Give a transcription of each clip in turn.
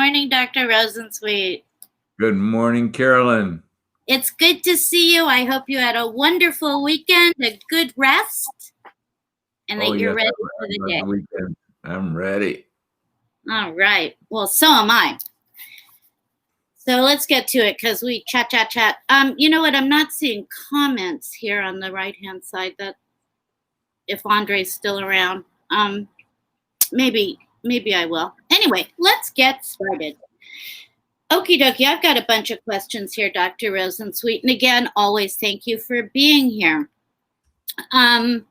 morning, Dr. Rosensweet. Good morning, Carolyn. It's good to see you. I hope you had a wonderful weekend, a good rest, and that you're ready for the day. Weekend. I'm ready. All right. Well, so am I. So let's get to it because we chat. You know what? I'm not seeing comments here on the right-hand side. That if Andre's still around, maybe I will. Anyway, let's get started. Okie dokie, I've got a bunch of questions here, Dr. Rosensweet. And again, always thank you for being here. My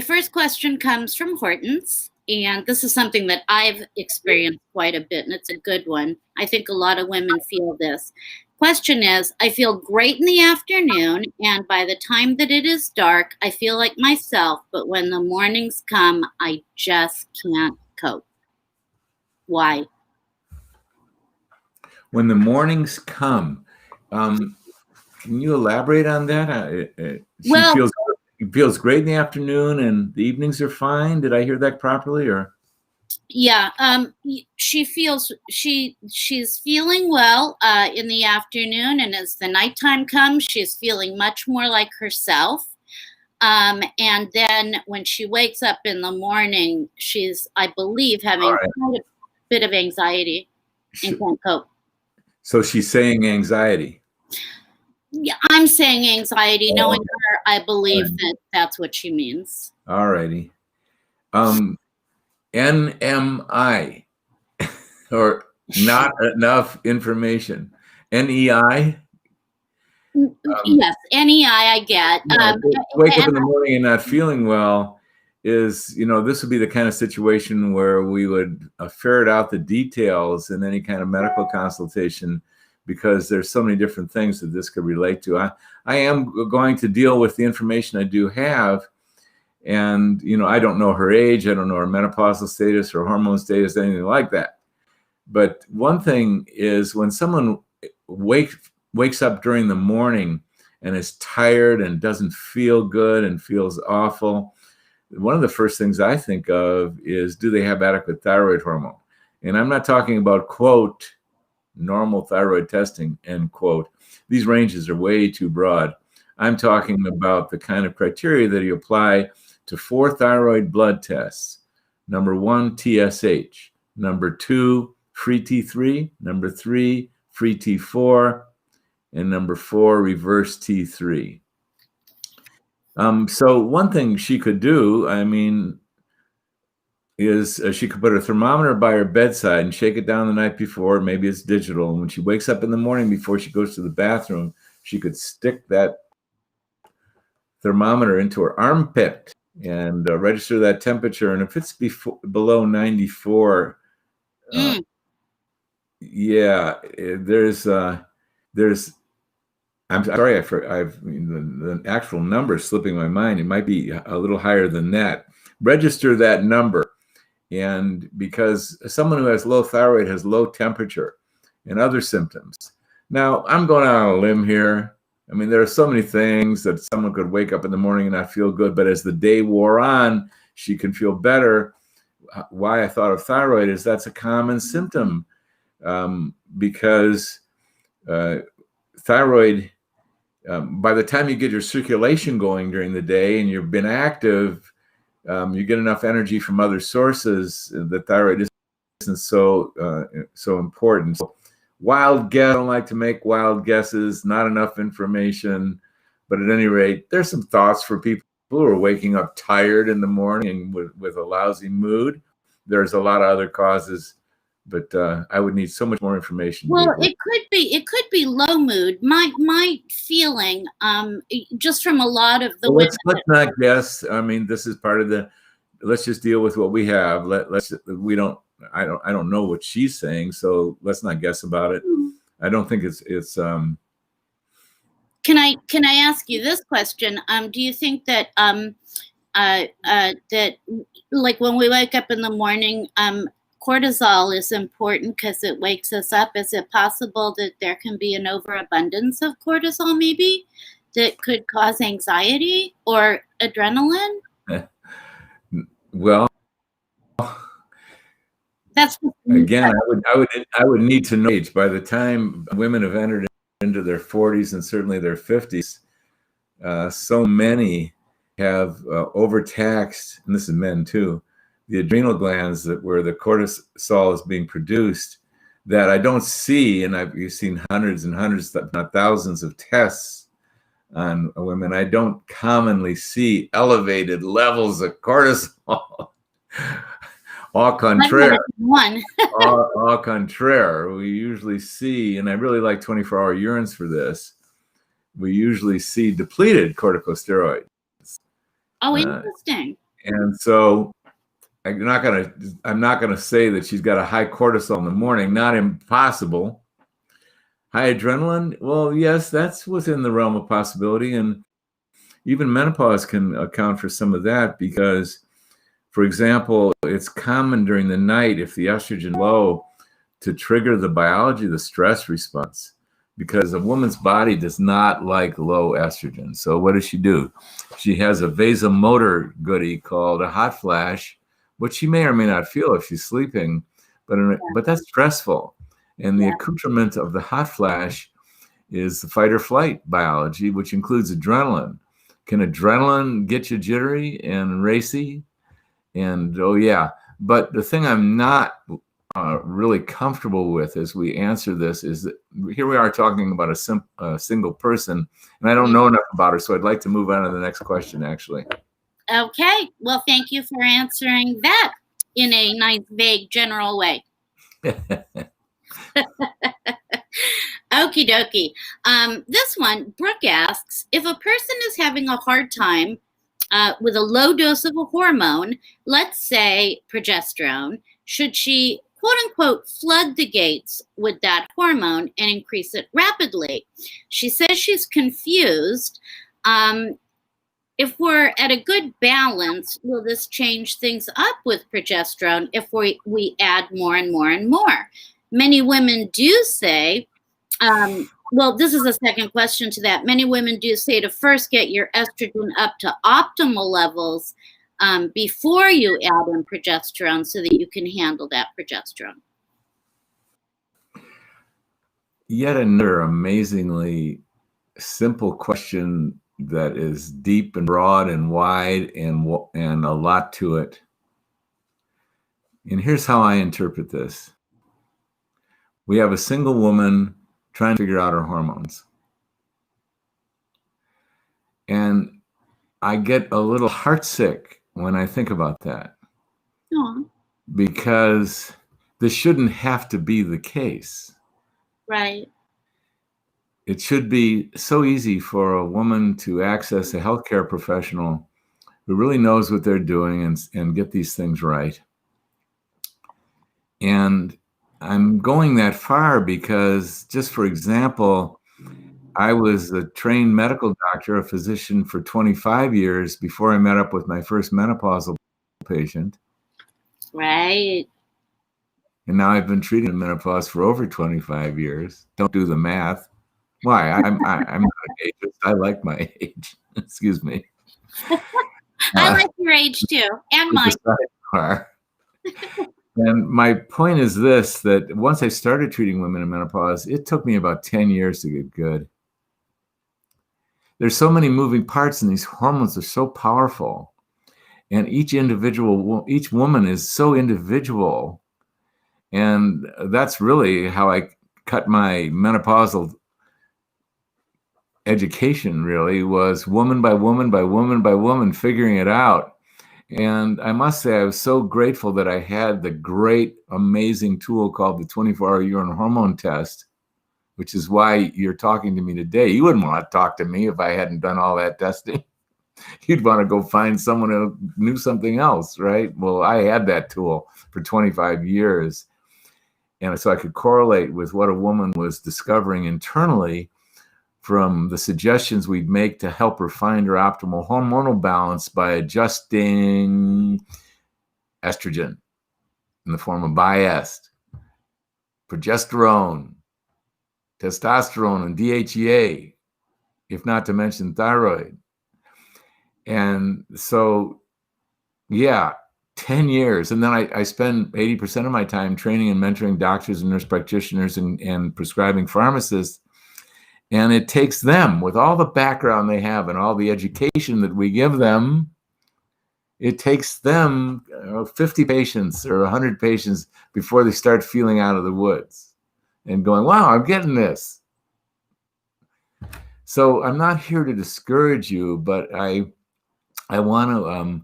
first question comes from Hortense, and this is something that I've experienced quite a bit, and it's a good one. I think a lot of women feel this. Question is, I feel great in the afternoon, and by the time that it is dark, I feel like myself, but when the mornings come, I just can't cope. Why? When the mornings come, can you elaborate on that? She feels great in the afternoon, and the evenings are fine. Did I hear that properly, or? Yeah, she's feeling well in the afternoon, and as the nighttime comes, she's feeling much more like herself. And then when she wakes up in the morning, she's, I believe, having quite a bit of anxiety and can't cope. So she's saying anxiety. Yeah, I'm saying anxiety. Knowing her, I believe that that's what she means. All righty. NMI, or not enough information. NEI? Yes, NEI I get. Wake up in the morning and not feeling well is, this would be the kind of situation where we would ferret out the details in any kind of medical consultation, because there's so many different things that this could relate to. I am going to deal with the information I do have. And, I don't know her age. I don't know her menopausal status or hormone status, anything like that. But one thing is, when someone wakes up during the morning and is tired and doesn't feel good and feels awful, one of the first things I think of is, do they have adequate thyroid hormone? And I'm not talking about, quote, normal thyroid testing, end quote. These ranges are way too broad. I'm talking about the kind of criteria that you apply to 4 thyroid blood tests. Number 1, TSH. Number 2, free T3. Number 3, free T4. And number 4, reverse T3. So one thing she could do, is she could put a thermometer by her bedside and shake it down the night before. Maybe it's digital. And when she wakes up in the morning before she goes to the bathroom, she could stick that thermometer into her armpit and register that temperature. And if it's below 94, I'm sorry, I've the actual number slipping my mind. It might be a little higher than that. Register that number. And because someone who has low thyroid has low temperature and other symptoms. Now, I'm going out on a limb here. There are so many things that someone could wake up in the morning and not feel good, but as the day wore on, she can feel better. Why I thought of thyroid is that's a common symptom, because thyroid, by the time you get your circulation going during the day and you've been active, you get enough energy from other sources. The thyroid isn't so important. So, wild guess. I don't like to make wild guesses. Not enough information, but at any rate, there's some thoughts for people who are waking up tired in the morning with a lousy mood. There's a lot of other causes, but I would need so much more information. Well, it could be low mood. My feeling, just from a lot of the women. Let's not guess. This is part of the. Let's just deal with what we have. I don't know what she's saying, so let's not guess about it. I don't think it's. Can I ask you this question? Do you think that that, like, when we wake up in the morning, cortisol is important because it wakes us up? Is it possible that there can be an overabundance of cortisol, maybe, that could cause anxiety or adrenaline? Well, That's Again, I would need to know age. By the time women have entered into their 40s and certainly their 50s, so many have overtaxed, and this is men too, the adrenal glands where the cortisol is being produced, that I don't see, and you've seen hundreds and hundreds, if not thousands of tests on women. I don't commonly see elevated levels of cortisol. Au contraire. Au contraire. We usually see, and I really like 24-hour urines for this, we usually see depleted corticosteroids. Oh, interesting. And so I'm not gonna say that she's got a high cortisol in the morning. Not impossible. High adrenaline, well, yes, that's within the realm of possibility. And even menopause can account for some of that because, for example, it's common during the night, if the estrogen low, to trigger the biology, the stress response, because a woman's body does not like low estrogen. So what does she do? She has a vasomotor goodie called a hot flash, which she may or may not feel if she's sleeping, but that's stressful. And the accoutrement of the hot flash is the fight or flight biology, which includes adrenaline. Can adrenaline get you jittery and racy? And oh yeah, but the thing I'm not really comfortable with as we answer this is that here we are talking about a single person, and I don't know enough about her, so I'd like to move on to the next question, actually. Okay, well, thank you for answering that in a nice, vague, general way. Okie dokie. This one, Brooke asks, if a person is having a hard time with a low dose of a hormone, let's say progesterone, should she, quote unquote, flood the gates with that hormone and increase it rapidly? She says she's confused. If we're at a good balance, will this change things up with progesterone if we add more and more and more? Many women do say, well, this is a second question to that. Many women do say to first get your estrogen up to optimal levels before you add in progesterone so that you can handle that progesterone. Yet another amazingly simple question that is deep and broad and wide and a lot to it. And here's how I interpret this. We have a single woman trying to figure out her hormones. And I get a little heartsick when I think about that. Aww. Because this shouldn't have to be the case. Right. It should be so easy for a woman to access a healthcare professional who really knows what they're doing and get these things right. And I'm going that far because, just for example, I was a trained medical doctor, a physician for 25 years before I met up with my first menopausal patient. Right. And now I've been treating menopause for over 25 years. Don't do the math. Why? I'm not ageist. I like my age. Excuse me. I like your age too, and mine. And my point is this, that once I started treating women in menopause, it took me about 10 years to get good. There's so many moving parts, and these hormones are so powerful. And each woman is so individual. And that's really how I cut my menopausal education, really, was woman by woman by woman by woman, figuring it out. And I must say, I was so grateful that I had the great, amazing tool called the 24-hour urine hormone test, which is why you're talking to me today. You wouldn't want to talk to me if I hadn't done all that testing. You'd want to go find someone who knew something else, right? Well, I had that tool for 25 years. And so I could correlate with what a woman was discovering internally from the suggestions we'd make to help her find her optimal hormonal balance by adjusting estrogen in the form of Yeast, progesterone, testosterone, and DHEA, if not to mention thyroid. And so, yeah, 10 years. And then I spend 80% of my time training and mentoring doctors and nurse practitioners and prescribing pharmacists. And it takes them, with all the background they have and all the education that we give them, it takes them 50 patients or 100 patients before they start feeling out of the woods and going, wow, I'm getting this. So I'm not here to discourage you, but I want to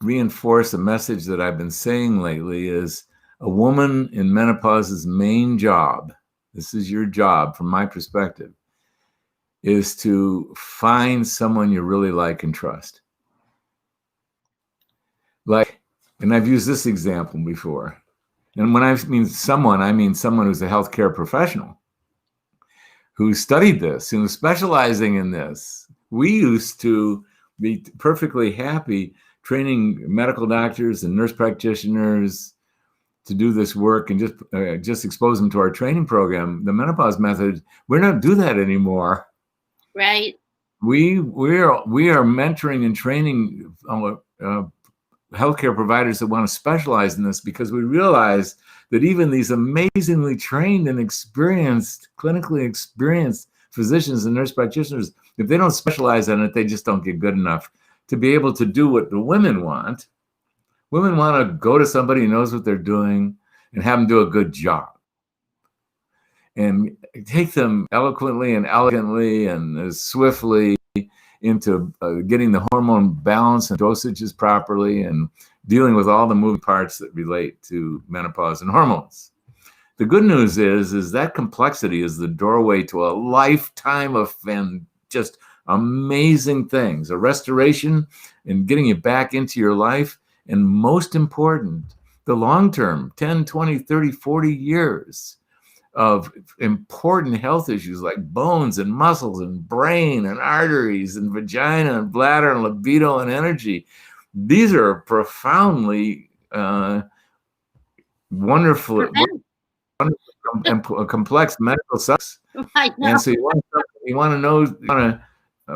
reinforce a message that I've been saying lately is a woman in menopause's main job, this is your job from my perspective, is to find someone you really like and trust. Like, and I've used this example before. And when I mean someone who's a healthcare professional who studied this, who's specializing in this. We used to be perfectly happy training medical doctors and nurse practitioners to do this work and just expose them to our training program, the menopause method. We don't do that anymore. Right. We are mentoring and training healthcare providers that want to specialize in this, because we realize that even these amazingly trained and experienced, clinically experienced physicians and nurse practitioners, if they don't specialize in it, they just don't get good enough to be able to do what the women want. Women want to go to somebody who knows what they're doing and have them do a good job and take them eloquently and elegantly and swiftly into getting the hormone balance and dosages properly and dealing with all the moving parts that relate to menopause and hormones. The good news is that complexity is the doorway to a lifetime of just amazing things, a restoration and getting you back into your life. And most important, the long-term, 10, 20, 30, 40 years of important health issues like bones and muscles and brain and arteries and vagina and bladder and libido and energy. These are profoundly wonderful and complex medical subjects. And so you want to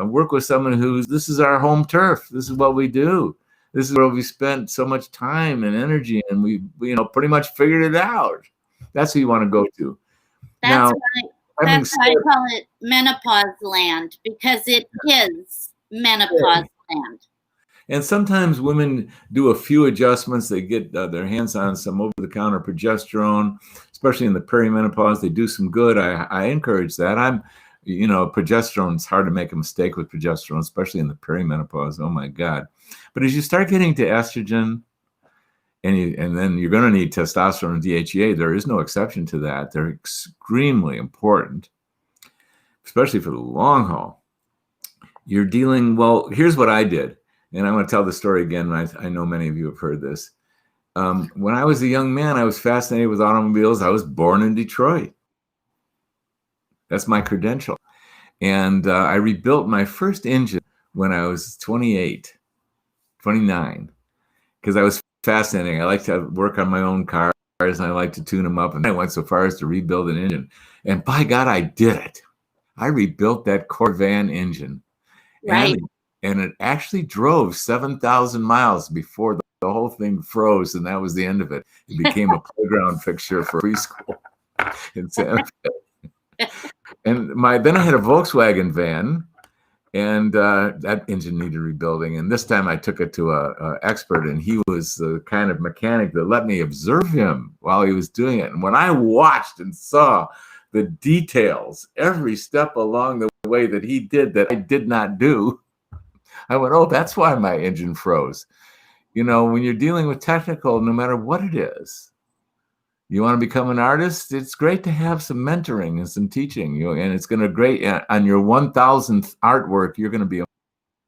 work with someone this is our home turf. This is what we do. This is where we spent so much time and energy, and we pretty much figured it out. That's who you want to go to. That's why I call it menopause land, because it is menopause land. And sometimes women do a few adjustments. They get their hands on some over-the-counter progesterone, especially in the perimenopause. They do some good. I encourage that. Progesterone, it's hard to make a mistake with progesterone, especially in the perimenopause. Oh my God. But as you start getting to estrogen, and then you're going to need testosterone and DHEA. There is no exception to that. They're extremely important, especially for the long haul. You're dealing, well, here's what I did. And I want to tell the story again. I know many of you have heard this. When I was a young man, I was fascinated with automobiles. I was born in Detroit. That's my credential. And I rebuilt my first engine when I was 29, because I was fascinating. I like to work on my own cars and I like to tune them up. And I went so far as to rebuild an engine. And by God, I did it. I rebuilt that Corvan engine. Right. And it actually drove 7,000 miles before the whole thing froze. And that was the end of it. It became a playground fixture for preschool in Santa Fe. And then I had a Volkswagen van. And that engine needed rebuilding. And this time I took it to an expert, and he was the kind of mechanic that let me observe him while he was doing it. And when I watched and saw the details, every step along the way that he did that I did not do, I went, oh, that's why my engine froze. When you're dealing with technical, no matter what it is, you want to become an artist, it's great to have some mentoring and some teaching, and it's going to great on your 1,000th artwork, you're going to be a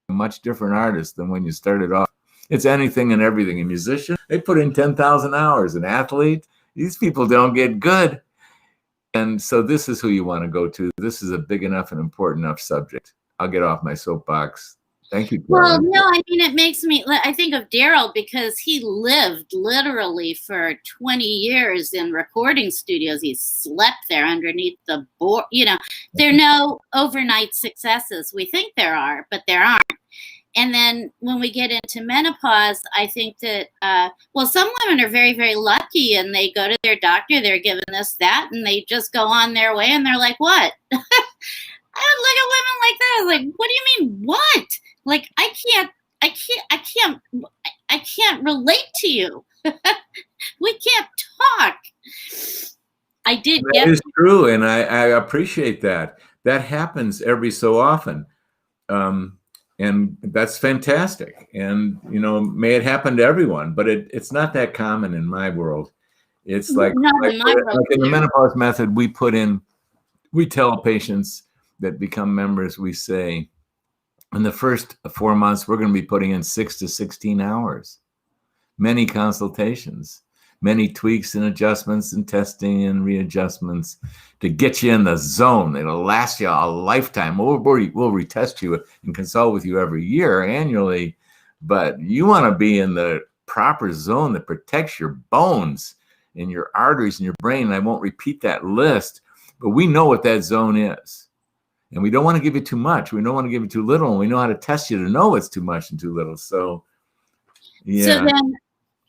much different artist than when you started off. It's anything and everything. A musician, they put in 10,000 hours. An athlete, these people don't get good. And so this is who you want to go to. This is a big enough and important enough subject. I'll get off my soapbox. Thank you, Carolyn. Well, no, it makes me, I think of Daryl, because he lived literally for 20 years in recording studios. He slept there underneath the board. There are no overnight successes. We think there are, but there aren't. And then when we get into menopause, I think that, well, some women are very, very lucky and they go to their doctor, they're given this, that, and they just go on their way and they're like, what? I look at women like that. I was like, what do you mean, what? Like, I can't relate to you. We can't talk. I did That is true, and I appreciate that. That happens every so often. And that's fantastic. And, may it happen to everyone, but it's not that common in my world. It's like in the menopause method, we tell patients that become members, we say, in the first 4 months, we're going to be putting in 6 to 16 hours, many consultations, many tweaks and adjustments and testing and readjustments to get you in the zone. It'll last you a lifetime. We'll retest you and consult with you every year, annually, but you want to be in the proper zone that protects your bones and your arteries and your brain. And I won't repeat that list, but we know what that zone is. And we don't want to give you too much. We don't want to give you too little. And we know how to test you to know it's too much and too little. So, yeah. So then,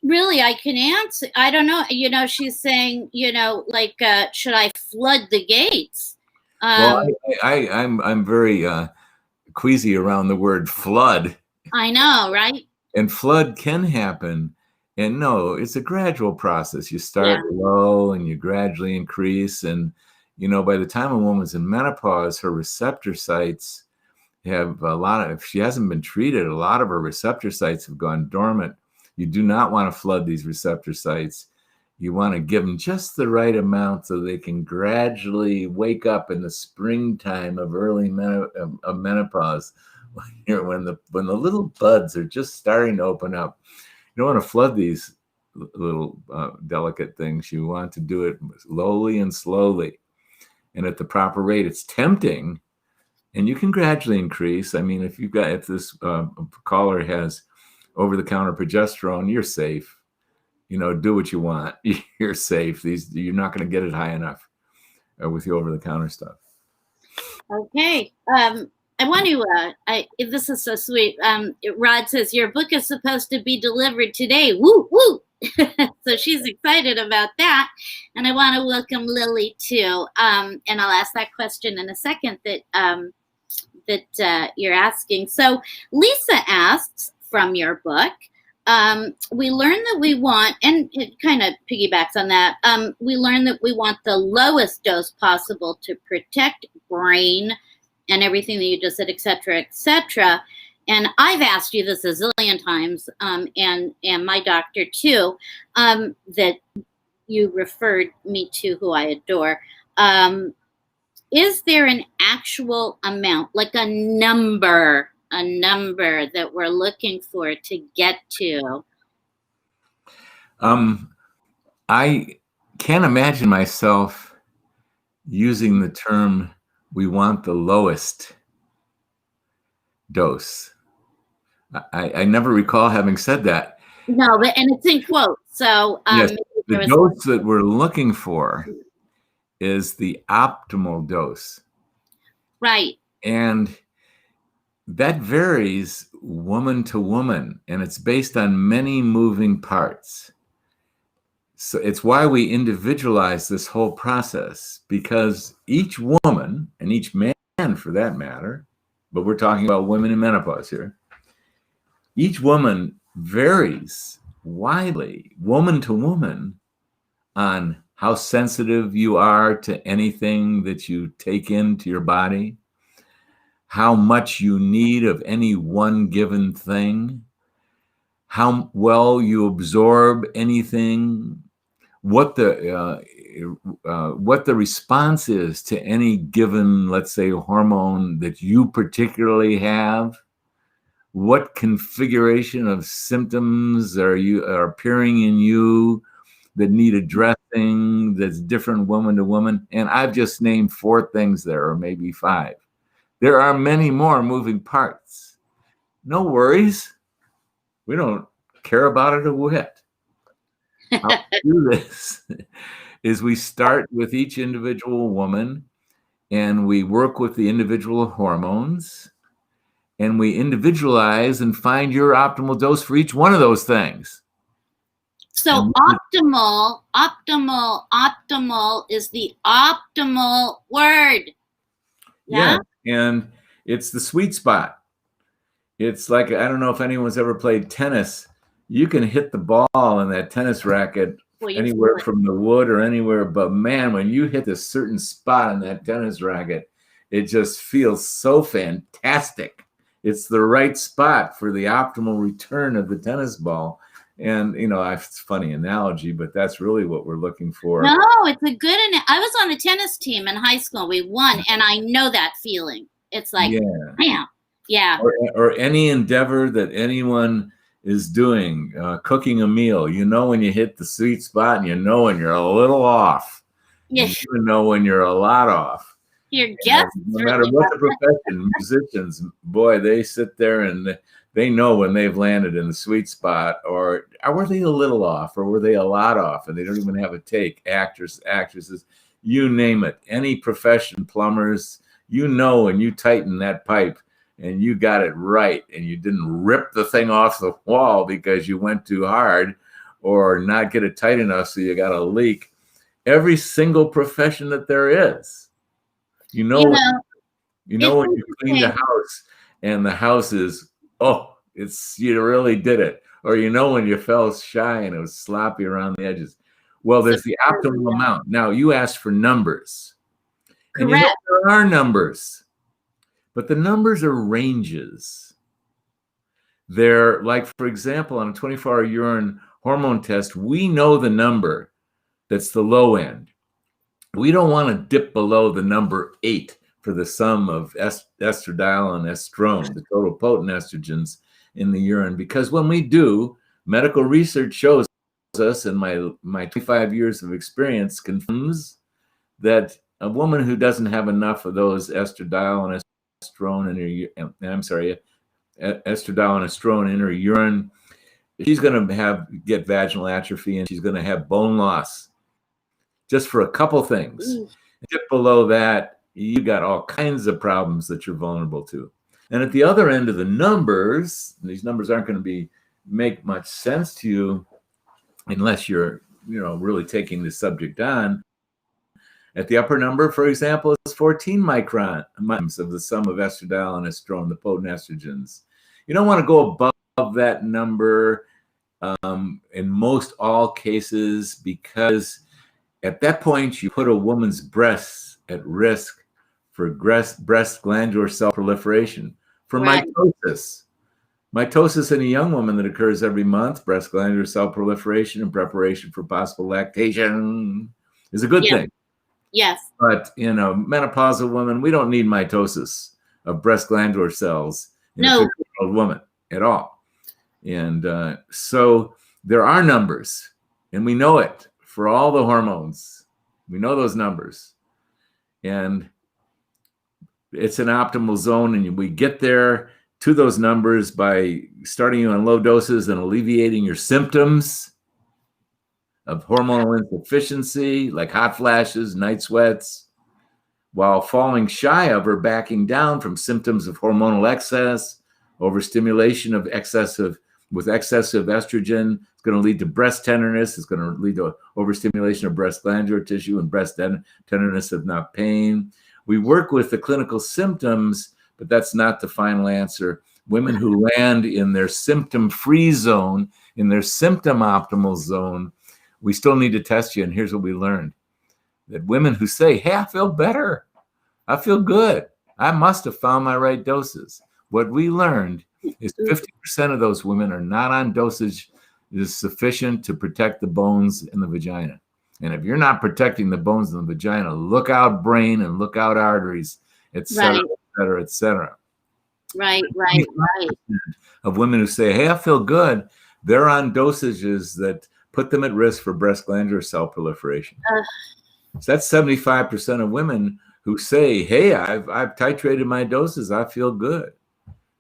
really, I can answer. I don't know. She's saying, like, should I flood the gates? Well, I'm very queasy around the word flood. I know, right? And flood can happen. And no, it's a gradual process. You start low and you gradually increase. And, by the time a woman's in menopause, her receptor sites have if she hasn't been treated, a lot of her receptor sites have gone dormant. You do not want to flood these receptor sites. You want to give them just the right amount so they can gradually wake up in the springtime of early menopause, when the little buds are just starting to open up. You don't want to flood these little delicate things. You want to do it slowly and slowly and at the proper rate. It's tempting, and you can gradually increase. I mean, if this caller has over-the-counter progesterone, you're safe. Do what you want. You're safe. You're not going to get it high enough with the over-the-counter stuff. Okay. I want to. This is so sweet. Rod says your book is supposed to be delivered today. Woo woo. So she's excited about that, and I want to welcome Lily too. And I'll ask that question in a second that you're asking. So Lisa asks, from your book, we learn that we want, and it kind of piggybacks on that, we learn that we want the lowest dose possible to protect brain and everything that you just said, et cetera, et cetera. And I've asked you this a zillion times, and my doctor too, that you referred me to, who I adore. Is there an actual amount, like a number that we're looking for to get to? I can't imagine myself using the term, we want the lowest dose. I never recall having said that. No, and it's in quotes. So yes, the dose that we're looking for is the optimal dose. Right. And that varies woman to woman, and it's based on many moving parts. So it's why we individualize this whole process, because each woman, and each man for that matter, but we're talking about women in menopause here, each woman varies widely, woman to woman, on how sensitive you are to anything that you take into your body, how much you need of any one given thing, how well you absorb anything, what the response is to any given, let's say, hormone that you particularly have, what configuration of symptoms are appearing in you that need addressing that's different woman to woman. And I've just named 4 things there, or maybe 5. There are many more moving parts. No worries. We don't care about it a whit. How we do this is we start with each individual woman, and we work with the individual hormones, and we individualize and find your optimal dose for each one of those things. So optimal is the optimal word. Yeah, and it's the sweet spot. It's like, I don't know if anyone's ever played tennis. You can hit the ball in that tennis racket anywhere from the wood or anywhere, but man, when you hit a certain spot in that tennis racket, it just feels so fantastic. It's the right spot for the optimal return of the tennis ball. And, you know, it's a funny analogy, but that's really what we're looking for. No, it's a good, I was on a tennis team in high school. We won, and I know that feeling. It's like, bam. Yeah. Or any endeavor that anyone is doing, cooking a meal, you know, when you hit the sweet spot, and you know when you're a little off. Yeah. You even know when you're a lot off. Your guests, no matter what the profession, musicians, boy, they sit there and they know when they've landed in the sweet spot, or were they a little off, or were they a lot off, and they don't even have a take. Actors, actresses, you name it, any profession, plumbers, you know, when you tighten that pipe and you got it right, and you didn't rip the thing off the wall because you went too hard, or not get it tight enough so you got a leak. Every single profession that there is, you know when you clean the house and the house is, you really did it. Or you know when you fell shy and it was sloppy around the edges. Well, there's the optimal amount. Now, you asked for numbers. Correct. And you know there are numbers, but the numbers are ranges. They're like, for example, on a 24-hour urine hormone test, we know the number that's the low end. We don't want to dip below the number 8 for the sum of estradiol and estrone, the total potent estrogens in the urine, because when we do, medical research shows us, and my 25 years of experience confirms that a woman who doesn't have enough of those estradiol and estrone estradiol and estrone in her urine, she's going to get vaginal atrophy, and she's going to have bone loss. Just for a couple things. Dip below that, you got all kinds of problems that you're vulnerable to. And at the other end of the numbers, these numbers aren't going to make much sense to you unless you're, really taking the subject on. At the upper number, for example, is 14 microns of the sum of estradiol and estrone, the potent estrogens. You don't want to go above that number in most all cases, because at that point, you put a woman's breasts at risk for breast glandular cell proliferation, for mitosis. Mitosis in a young woman that occurs every month, breast glandular cell proliferation in preparation for possible lactation, is a good thing. Yes. But in a menopausal woman, we don't need mitosis of breast glandular cells in a 50-year-old woman at all. And so there are numbers, and we know it. For all the hormones, we know those numbers, and it's an optimal zone. And we get there to those numbers by starting you on low doses and alleviating your symptoms of hormonal insufficiency, like hot flashes, night sweats, while falling shy of or backing down from symptoms of hormonal excess, overstimulation of excessive estrogen. It's going to lead to breast tenderness. It's going to lead to overstimulation of breast glandular tissue and breast tenderness of not pain. We work with the clinical symptoms, but that's not the final answer. Women who land in their symptom-free zone, in their symptom-optimal zone, we still need to test you. And here's what we learned. That women who say, hey, I feel better. I feel good. I must have found my right doses. What we learned is 50% of those women are not on dosage that is sufficient to protect the bones in the vagina. And if you're not protecting the bones in the vagina, look out brain and look out arteries, et cetera, et cetera, et cetera. Right. Of women who say, hey, I feel good, they're on dosages that put them at risk for breast glandular cell proliferation. So that's 75% of women who say, hey, I've titrated my doses, I feel good.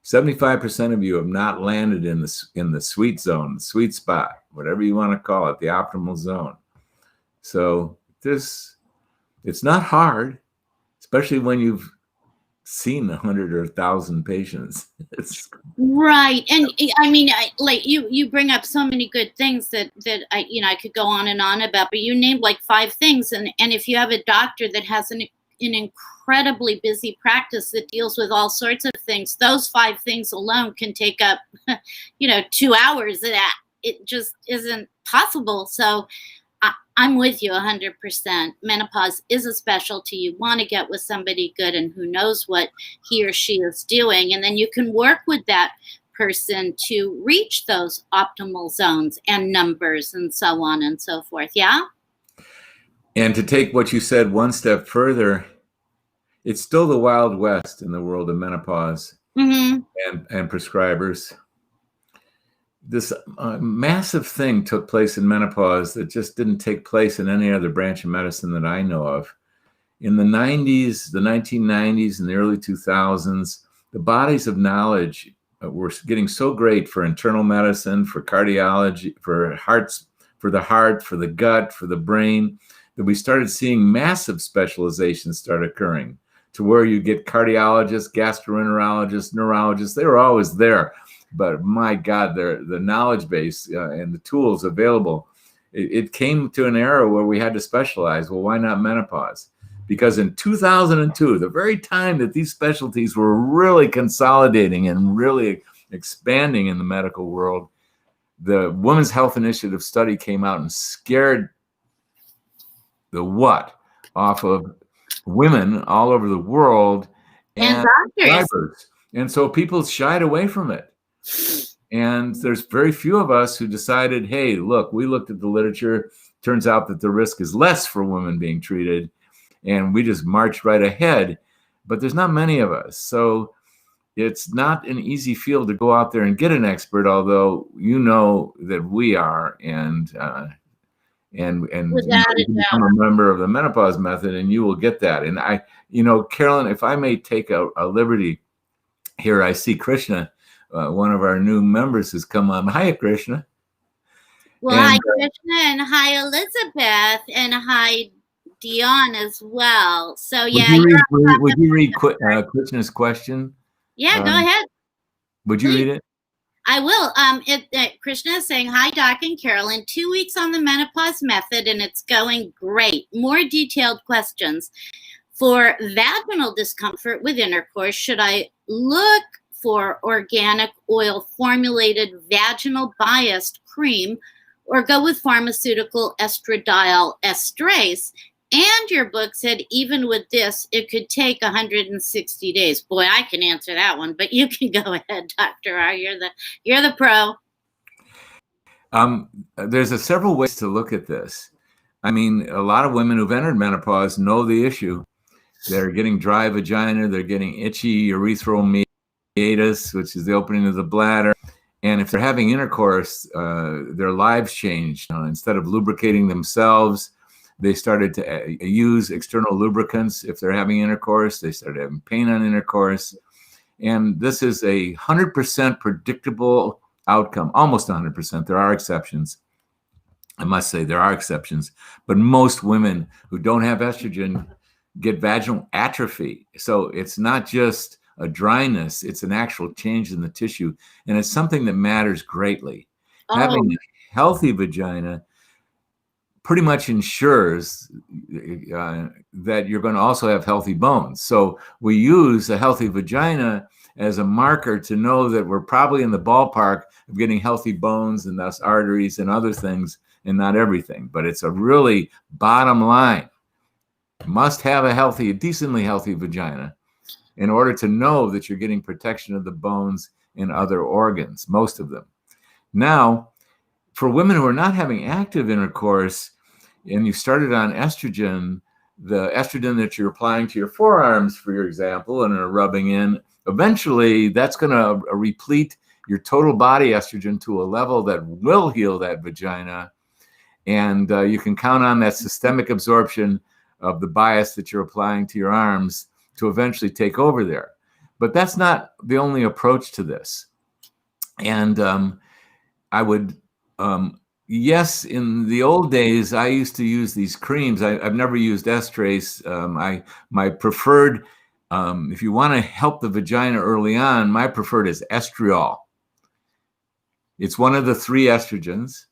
75% of you have not landed in the sweet zone, the sweet spot, whatever you want to call it, the optimal zone. So it's not hard, especially when you've seen 100 or 1,000 patients. It's right. And I mean, like you bring up so many good things that I could go on and on about, but you named like 5 things. And if you have a doctor that has an incredibly busy practice that deals with all sorts of things, those 5 things alone can take up, 2 hours. That it just isn't possible. So I'm with you 100%. Menopause is a specialty. You want to get with somebody good and who knows what he or she is doing. And then you can work with that person to reach those optimal zones and numbers and so on and so forth. Yeah? And to take what you said one step further, it's still the Wild West in the world of menopause and prescribers. This massive thing took place in menopause that just didn't take place in any other branch of medicine that I know of. In the 90s, the 1990s, and the early 2000s, the bodies of knowledge were getting so great for internal medicine, for cardiology, for hearts, for the heart, for the gut, for the brain, that we started seeing massive specializations start occurring to where you get cardiologists, gastroenterologists, neurologists. They were always there. But my God, the knowledge base and the tools available, it came to an era where we had to specialize. Well, why not menopause? Because in 2002, the very time that these specialties were really consolidating and really expanding in the medical world, the Women's Health Initiative study came out and scared the what off of women all over the world and doctors. And so people shied away from it. And there's very few of us who decided, hey, look, we looked at the literature. Turns out that the risk is less for women being treated. And we just marched right ahead. But there's not many of us. So it's not an easy field to go out there and get an expert, although you know that we are. And you become a member of the menopause method and you will get that. And Carolyn, if I may take a liberty here, I see Krishna. One of our new members has come on. Hi, Krishna. Well, hi, Krishna, and hi, Elizabeth, and hi, Dion as well. So, yeah. Would you read Krishna's question? Yeah, go ahead. Would you read it? I will. Krishna is saying, hi, Doc and Carolyn. 2 weeks on the menopause method, and it's going great. More detailed questions. For vaginal discomfort with intercourse, should I look for organic oil formulated vaginal biased cream or go with pharmaceutical estradiol estrase? And your book said even with this, it could take 160 days. Boy, I can answer that one, but you can go ahead, Dr. R. You're the pro. There's several ways to look at this. I mean, a lot of women who've entered menopause know the issue. They're getting dry vagina, they're getting itchy urethral meatus, which is the opening of the bladder. And if they're having intercourse, their lives changed. Instead of lubricating themselves, they started to use external lubricants. If they're having intercourse, they started having pain on intercourse. And this is 100% predictable outcome, almost 100%. There are exceptions. I must say there are exceptions. But most women who don't have estrogen get vaginal atrophy. So it's not just a dryness, it's an actual change in the tissue. And it's something that matters greatly. Having a healthy vagina pretty much ensures that you're going to also have healthy bones. So we use a healthy vagina as a marker to know that we're probably in the ballpark of getting healthy bones and thus arteries and other things, and not everything. But it's a really bottom line. You must have a decently healthy vagina in order to know that you're getting protection of the bones and other organs, most of them. Now, for women who are not having active intercourse and you started on estrogen, the estrogen that you're applying to your forearms, for example, and are rubbing in, eventually that's going to replete your total body estrogen to a level that will heal that vagina. And you can count on that systemic absorption of the bias that you're applying to your arms to eventually take over there. But that's not the only approach to this. And I would, yes, in the old days, I used to use these creams. I've never used estrase. My preferred if you want to help the vagina early on, my preferred is estriol. It's one of the 3 estrogens,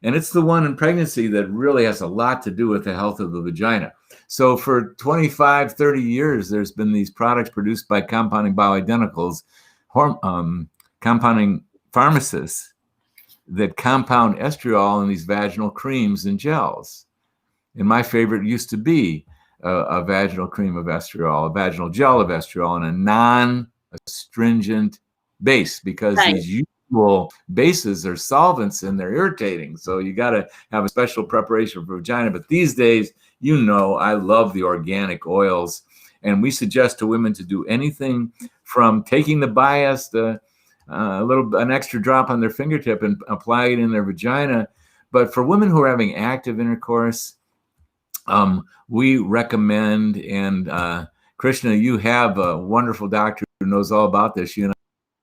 and it's the one in pregnancy that really has a lot to do with the health of the vagina. So for 25, 30 years, there's been these products produced by compounding bioidenticals, compounding pharmacists that compound estriol in these vaginal creams and gels. And my favorite used to be a vaginal cream of estriol, a vaginal gel of estriol, and a non-astringent base, because these usual bases are solvents and they're irritating. So you got to have a special preparation for vagina. But these days, you know, I love the organic oils. And we suggest to women to do anything from taking the bias, an extra drop on their fingertip and apply it in their vagina. But for women who are having active intercourse, we recommend, and Krishna, you have a wonderful doctor who knows all about this. You and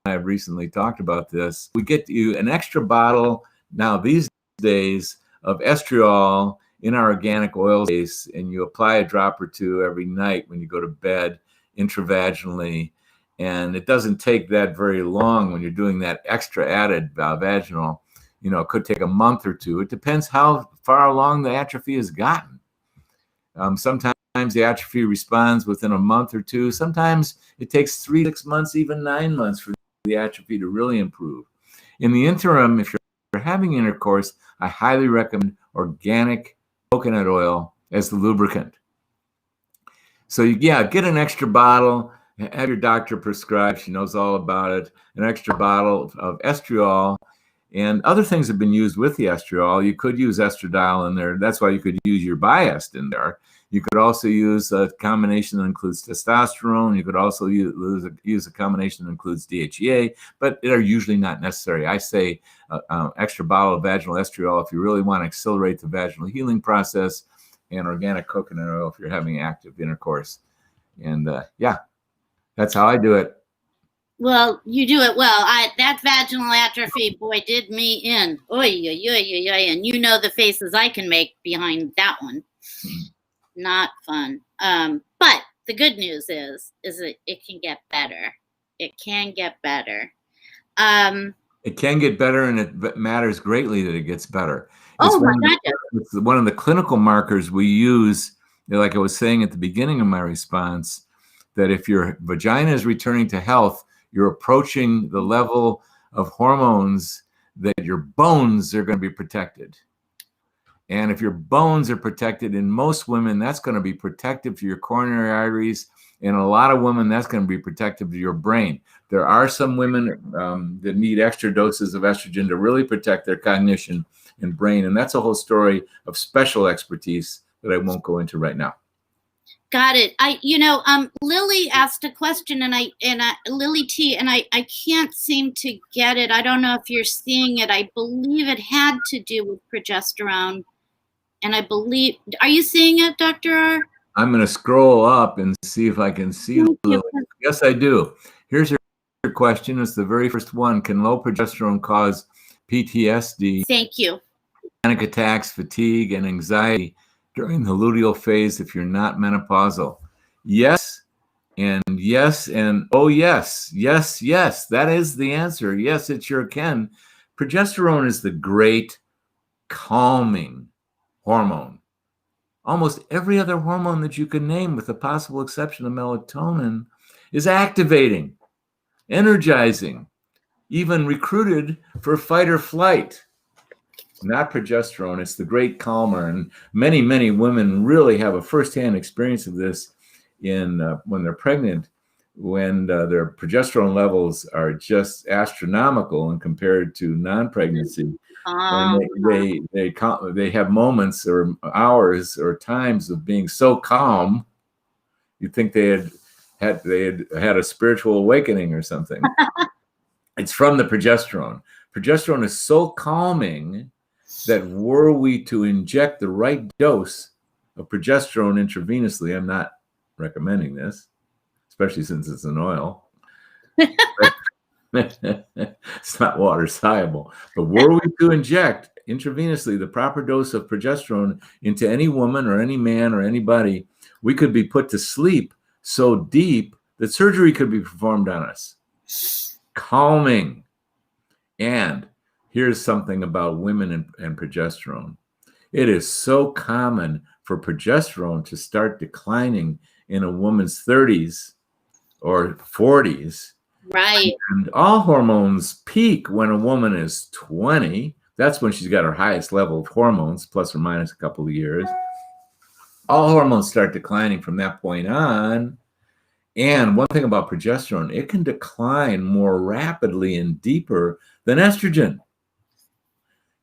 I have recently talked about this. We get you an extra bottle now these days of estriol in our organic oil base, and you apply a drop or 2 every night when you go to bed intravaginally. And it doesn't take that very long when you're doing that extra added vaginal. You know, it could take a month or 2. It depends how far along the atrophy has gotten. Sometimes the atrophy responds within a month or 2. Sometimes it takes 3 to 6 months, even 9 months for the atrophy to really improve. In the interim, if you're having intercourse, I highly recommend organic coconut oil as the lubricant. So get an extra bottle, have your doctor prescribe, she knows all about it, an extra bottle of estriol. And other things have been used with the estriol. You could use estradiol in there. That's why you could use your Biest in there. You could also use a combination that includes testosterone. You could also use a combination that includes DHEA, but they're usually not necessary. I say extra bottle of vaginal estriol if you really want to accelerate the vaginal healing process, and organic coconut oil if you're having active intercourse. And that's how I do it. Well, you do it well. That vaginal atrophy, boy, did me in. Oy, oy, oy, oy, oy. And you know the faces I can make behind that one. Not fun. But the good news is that it can get better. It can get better. It can get better, and it matters greatly that it gets better. It's one of the clinical markers we use, like I was saying at the beginning of my response, that if your vagina is returning to health, you're approaching the level of hormones that your bones are going to be protected. And if your bones are protected, in most women, that's going to be protective to your coronary arteries. In a lot of women, that's going to be protective to your brain. There are some women that need extra doses of estrogen to really protect their cognition and brain. And that's a whole story of special expertise that I won't go into right now. Got it. Lily asked a question, and Lily T, and I can't seem to get it. I don't know if you're seeing it. I believe it had to do with progesterone, and are you seeing it, Dr. R? I'm going to scroll up and see if I can see Lily. Yes, I do. Here's your question. It's the very first one. Can low progesterone cause PTSD? Thank you. Panic attacks, fatigue, and anxiety during the luteal phase if you're not menopausal? Yes, and yes, and oh yes, yes, yes. That is the answer. Yes, it sure can. Progesterone is the great calming hormone. Almost every other hormone that you can name, with the possible exception of melatonin, is activating, energizing, even recruited for fight or flight. Not progesterone. It's the great calmer. And many, many women really have a firsthand experience of this when they're pregnant, when their progesterone levels are just astronomical and compared to non-pregnancy. And they have moments or hours or times of being so calm, you'd think they had a spiritual awakening or something. It's from the progesterone. Progesterone is so calming that were we to inject the right dose of progesterone intravenously, I'm not recommending this, especially since it's an oil. It's not water soluble. But were we to inject intravenously the proper dose of progesterone into any woman or any man or anybody, we could be put to sleep so deep that surgery could be performed on us. Calming. And here's something about women and progesterone. It is so common for progesterone to start declining in a woman's 30s or 40s. Right. And all hormones peak when a woman is 20. That's when she's got her highest level of hormones, plus or minus a couple of years. All hormones start declining from that point on. And one thing about progesterone, it can decline more rapidly and deeper than estrogen.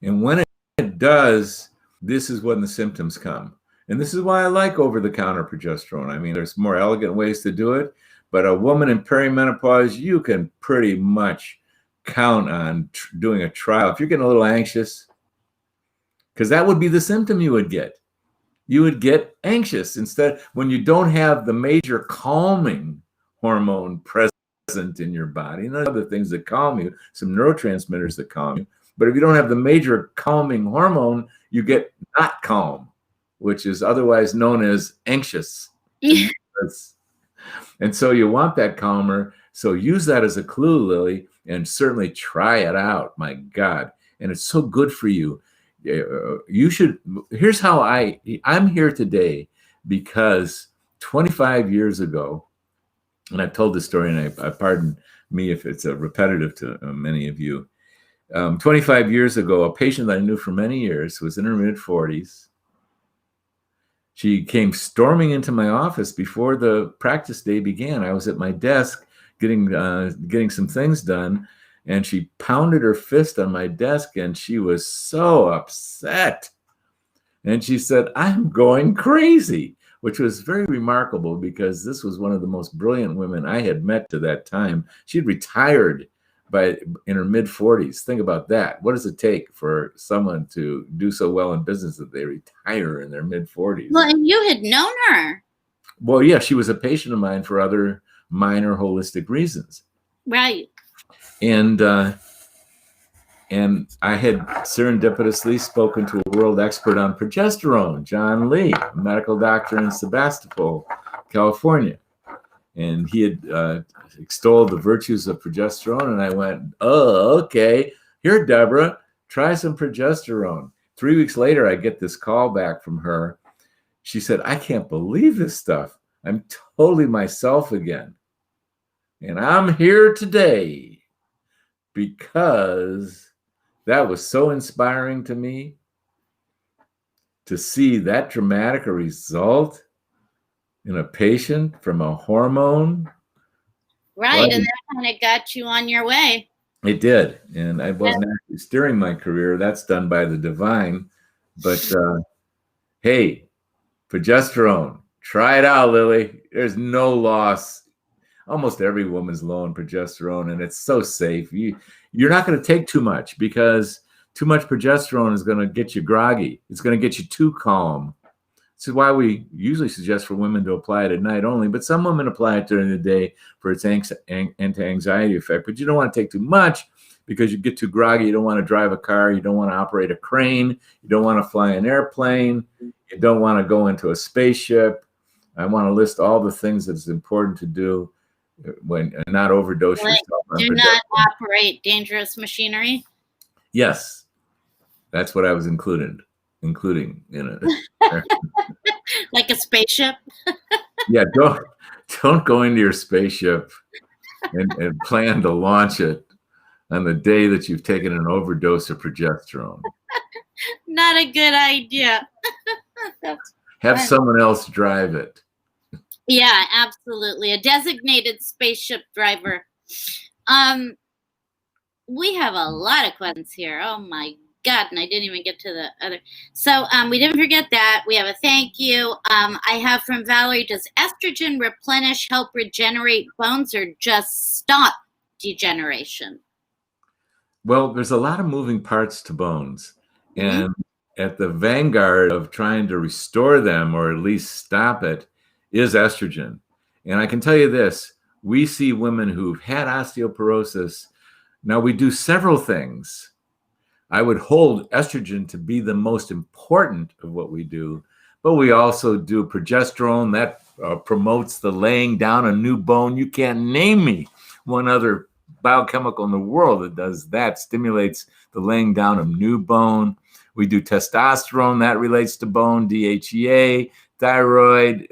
And when it does, this is when the symptoms come. And this is why I like over-the-counter progesterone. I mean, there's more elegant ways to do it, but a woman in perimenopause, you can pretty much count on doing a trial. If you're getting a little anxious, because that would be the symptom you would get. You would get anxious instead when you don't have the major calming hormone present in your body. And other things that calm you, some neurotransmitters that calm you. But if you don't have the major calming hormone, you get not calm, which is otherwise known as anxious. And so you want that calmer. So use that as a clue, Lily, and certainly try it out. My God. And it's so good for you. You should. Here's how I'm here today because 25 years ago, and I've told this story, and I pardon me if it's repetitive to many of you. 25 years ago, a patient that I knew for many years was in her mid-40s. She came storming into my office before the practice day began. I was at my desk getting some things done, and she pounded her fist on my desk, and she was so upset. And she said, "I'm going crazy," which was very remarkable because this was one of the most brilliant women I had met to that time. She'd retired in her mid-40s. Think about that. What does it take for someone to do so well in business that they retire in their mid-40s? Well, and you had known her. Well, yeah, she was a patient of mine for other minor holistic reasons. Right. And I had serendipitously spoken to a world expert on progesterone, John Lee, a medical doctor in Sebastopol, California. And he had extolled the virtues of progesterone. And I went, "Oh, okay. Here, Deborah, try some progesterone." 3 weeks later, I get this call back from her. She said, "I can't believe this stuff. I'm totally myself again. And I'm here today because that was so inspiring to me to see that dramatic a result in a patient from a hormone." Right. Well, and that kind of got you on your way. It did. And I wasn't actually steering my career. That's done by the divine. But hey, progesterone, try it out, Lily. There's no loss. Almost every woman's low in progesterone, and it's so safe. You're not going to take too much because too much progesterone is going to get you groggy. It's going to get you too calm. This is why we usually suggest for women to apply it at night only, but some women apply it during the day for its anti-anxiety effect. But you don't want to take too much because you get too groggy. You don't want to drive a car. You don't want to operate a crane. You don't want to fly an airplane. You don't want to go into a spaceship. I want to list all the things that it's important to do when not overdose yourself. Do not operate dangerous machinery. Yes, that's what I was including in it. Like a spaceship. Yeah, don't go into your spaceship and plan to launch it on the day that you've taken an overdose of progesterone. Not a good idea. Have someone else drive it. Yeah, absolutely. A designated spaceship driver. We have a lot of questions here. Oh my God, and I didn't even get to the other. So we didn't forget that. We have a thank you. I have from Valerie, does estrogen replenish help regenerate bones or just stop degeneration? Well, there's a lot of moving parts to bones. And at the vanguard of trying to restore them or at least stop it is estrogen. And I can tell you this, we see women who've had osteoporosis. Now we do several things. I would hold estrogen to be the most important of what we do, but we also do progesterone. That promotes the laying down of new bone. You can't name me one other biochemical in the world that does that, stimulates the laying down of new bone. We do testosterone, that relates to bone, DHEA, thyroid.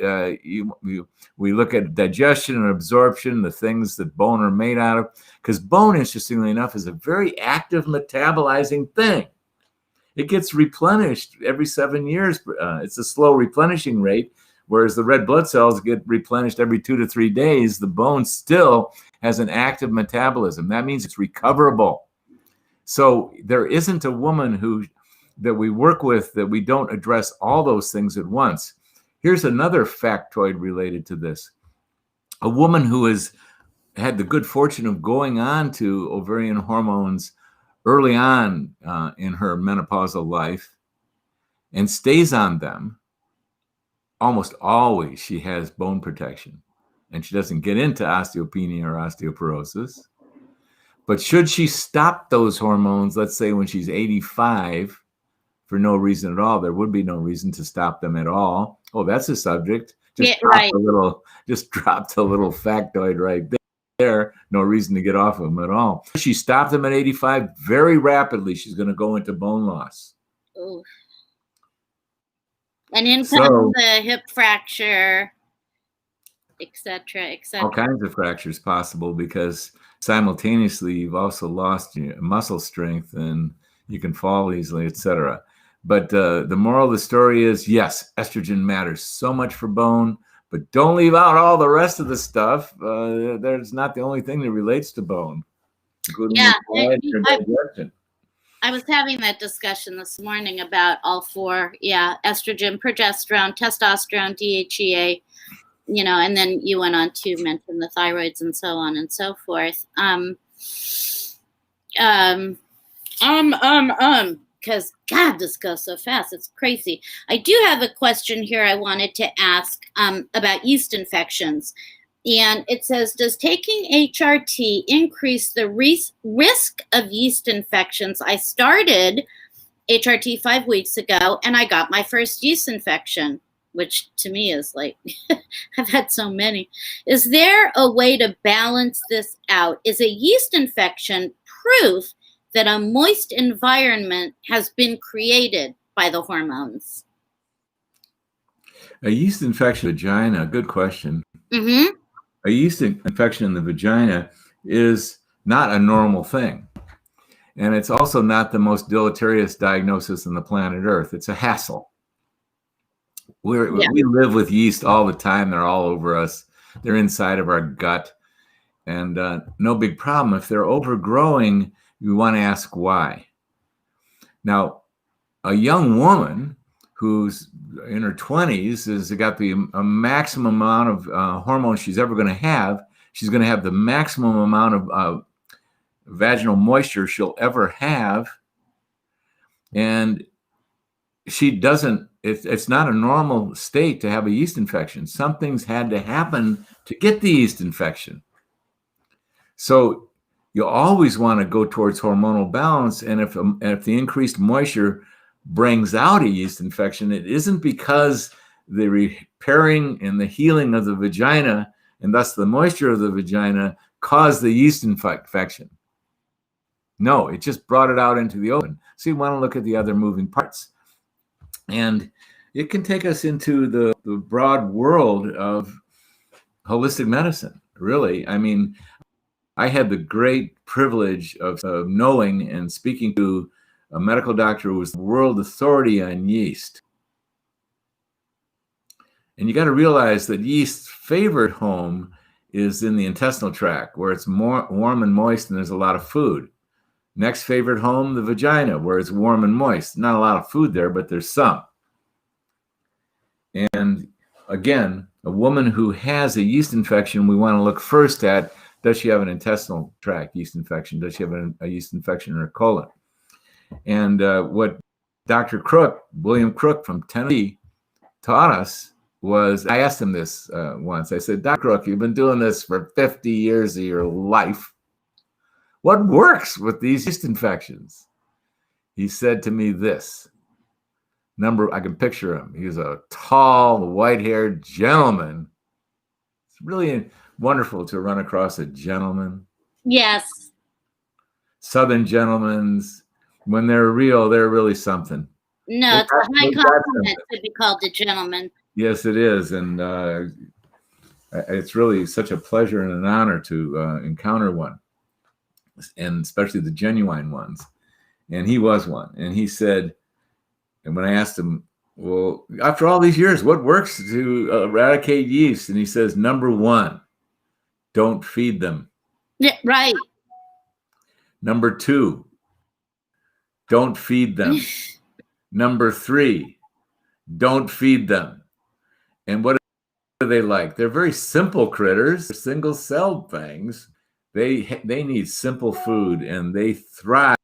We look at digestion and absorption, the things that bone are made out of, because bone, interestingly enough, is a very active metabolizing thing. It gets replenished every 7 years. It's a slow replenishing rate, whereas the red blood cells get replenished every 2 to 3 days. The bone still has an active metabolism. That means it's recoverable. So there isn't a woman that we work with that we don't address all those things at once. Here's another factoid related to this. A woman who has had the good fortune of going on to ovarian hormones early on in her menopausal life and stays on them, almost always she has bone protection and she doesn't get into osteopenia or osteoporosis. But should she stop those hormones, let's say when she's 85, for no reason at all, there would be no reason to stop them at all. Oh, that's a subject. Just dropped a little factoid right there. No reason to get off of them at all. If she stopped them at 85, very rapidly she's going to go into bone loss. Ooh. And in comes the hip fracture, etc., etc. All kinds of fractures possible, because simultaneously you've also lost your muscle strength and you can fall easily, etc. But the moral of the story is, yes, estrogen matters so much for bone, but don't leave out all the rest of the stuff. There's not the only thing that relates to bone. Yeah, I was having that discussion this morning about all four. Yeah, estrogen, progesterone, testosterone, DHEA, and then you went on to mention the thyroids and so on and so forth. Because God, this goes so fast. It's crazy. I do have a question here I wanted to ask about yeast infections. And it says, does taking HRT increase the risk of yeast infections? I started HRT 5 weeks ago, and I got my first yeast infection, which to me is like, I've had so many. Is there a way to balance this out? Is a yeast infection proof that a moist environment has been created by the hormones? A yeast infection in the vagina, good question. Mm-hmm. A yeast infection in the vagina is not a normal thing. And it's also not the most deleterious diagnosis on the planet Earth. It's a hassle. We live with yeast all the time. They're all over us. They're inside of our gut. And no big problem. If they're overgrowing, you want to ask why. Now, a young woman who's in her 20s has got a maximum amount of hormones she's ever going to have. She's going to have the maximum amount of vaginal moisture she'll ever have. And she doesn't, it's not a normal state to have a yeast infection. Something's had to happen to get the yeast infection. So you always want to go towards hormonal balance. And if the increased moisture brings out a yeast infection, it isn't because the repairing and the healing of the vagina, and thus the moisture of the vagina, caused the yeast infection. No, it just brought it out into the open. So you want to look at the other moving parts. And it can take us into the broad world of holistic medicine, really. I mean, I had the great privilege of knowing and speaking to a medical doctor who was the world authority on yeast. And you got to realize that yeast's favorite home is in the intestinal tract, where it's more warm and moist and there's a lot of food. Next favorite home, the vagina, where it's warm and moist. Not a lot of food there, but there's some. And again, a woman who has a yeast infection, we want to look first at, does she have an intestinal tract yeast infection? Does she have a yeast infection in her colon? And what Dr. Crook, William Crook from Tennessee, taught us was, I asked him this once. I said, Dr. Crook, you've been doing this for 50 years of your life. What works with these yeast infections? He said to me this. I can picture him. He was a tall, white-haired gentleman really wonderful to run across a gentleman. Yes. Southern gentlemen's, when they're real, they're really something. No, it's a high compliment to be called a gentleman. Yes, it is. And it's really such a pleasure and an honor to encounter one, and especially the genuine ones. And he was one. And he said, and when I asked him, well, after all these years, what works to eradicate yeast? And he says, number one, don't feed them. Yeah, right. Number two, don't feed them. Number three, don't feed them. And what do they like? They're very simple critters, single-celled things. They need simple food, and they thrive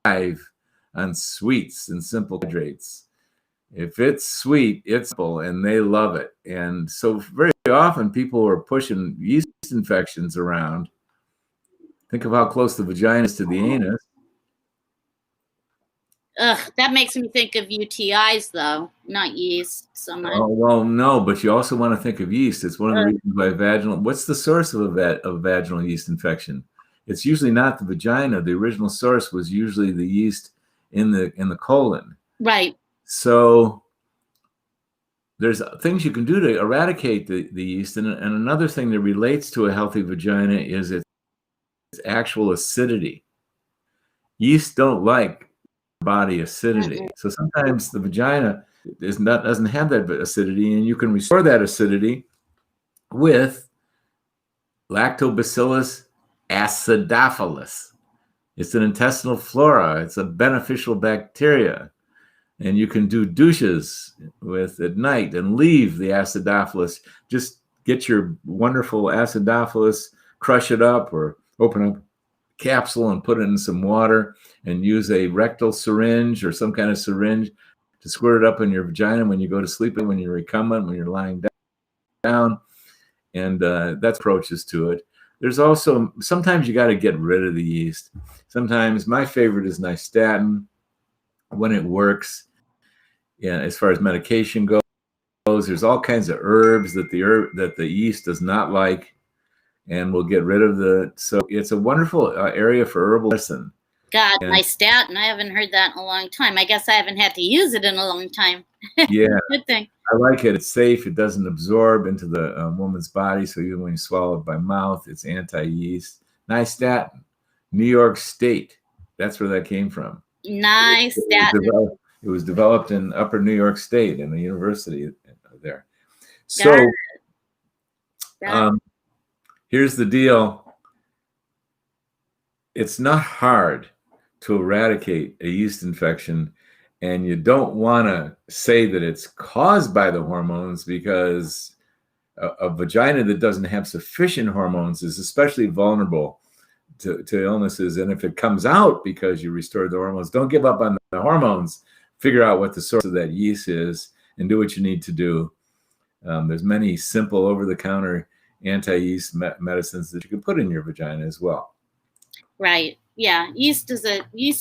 on sweets and simple carbohydrates. If it's sweet, it's simple, and they love it. And so very often people are pushing yeast infections around. Think of how close the vagina is to the anus. Ugh, that makes me think of UTIs, though, not yeast so much. Oh, well, no, but you also want to think of yeast. It's one of the reasons why vaginal. What's the source of vaginal yeast infection? It's usually not the vagina. The original source was usually the yeast in the colon. Right. So there's things you can do to eradicate the yeast. And another thing that relates to a healthy vagina is its actual acidity. Yeast don't like body acidity. So sometimes the vagina doesn't have that acidity, and you can restore that acidity with Lactobacillus acidophilus. It's an intestinal flora. It's a beneficial bacteria. And you can do douches with at night and leave the acidophilus. Just get your wonderful acidophilus, crush it up, or open up a capsule and put it in some water, and use a rectal syringe or some kind of syringe to squirt it up in your vagina when you go to sleep, when you're recumbent, when you're lying down. And that's approaches to it. There's also, sometimes you got to get rid of the yeast. Sometimes my favorite is nystatin when it works. Yeah, as far as medication goes, there's all kinds of herbs that the yeast does not like, and will get rid of so it's a wonderful area for herbal medicine. God, nystatin, I haven't heard that in a long time. I guess I haven't had to use it in a long time. Yeah. Good thing. I like it. It's safe. It doesn't absorb into the woman's body. So even when you swallow it by mouth, it's anti-yeast. Nystatin, New York State. That's where that came from. Nystatin. It was developed in Upper New York State in the university there. So here's the deal. It's not hard to eradicate a yeast infection, and you don't want to say that it's caused by the hormones, because a vagina that doesn't have sufficient hormones is especially vulnerable to illnesses. And if it comes out because you restored the hormones, don't give up on the hormones. Figure out what the source of that yeast is and do what you need to do. There's many simple over-the-counter anti-yeast medicines that you can put in your vagina as well. Right. Yeah. Yeast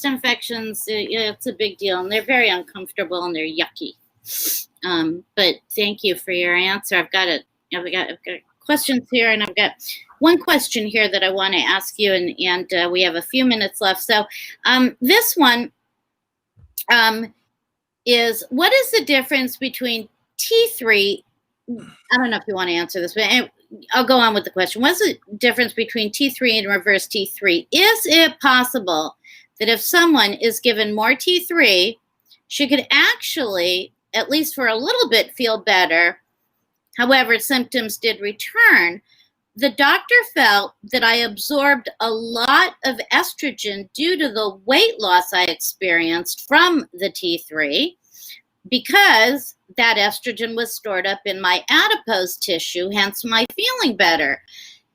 infections, it's a big deal, and they're very uncomfortable and they're yucky. But thank you for your answer. I've got questions here, and I've got one question here that I want to ask you, and we have a few minutes left. So this one is, what is the difference between T3? I don't know if you want to answer this, but I'll go on with the question. What's the difference between T3 and reverse T3? Is it possible that if someone is given more T3, she could actually, at least for a little bit, feel better? However, symptoms did return. The doctor felt that I absorbed a lot of estrogen due to the weight loss I experienced from the T3, because that estrogen was stored up in my adipose tissue, hence my feeling better.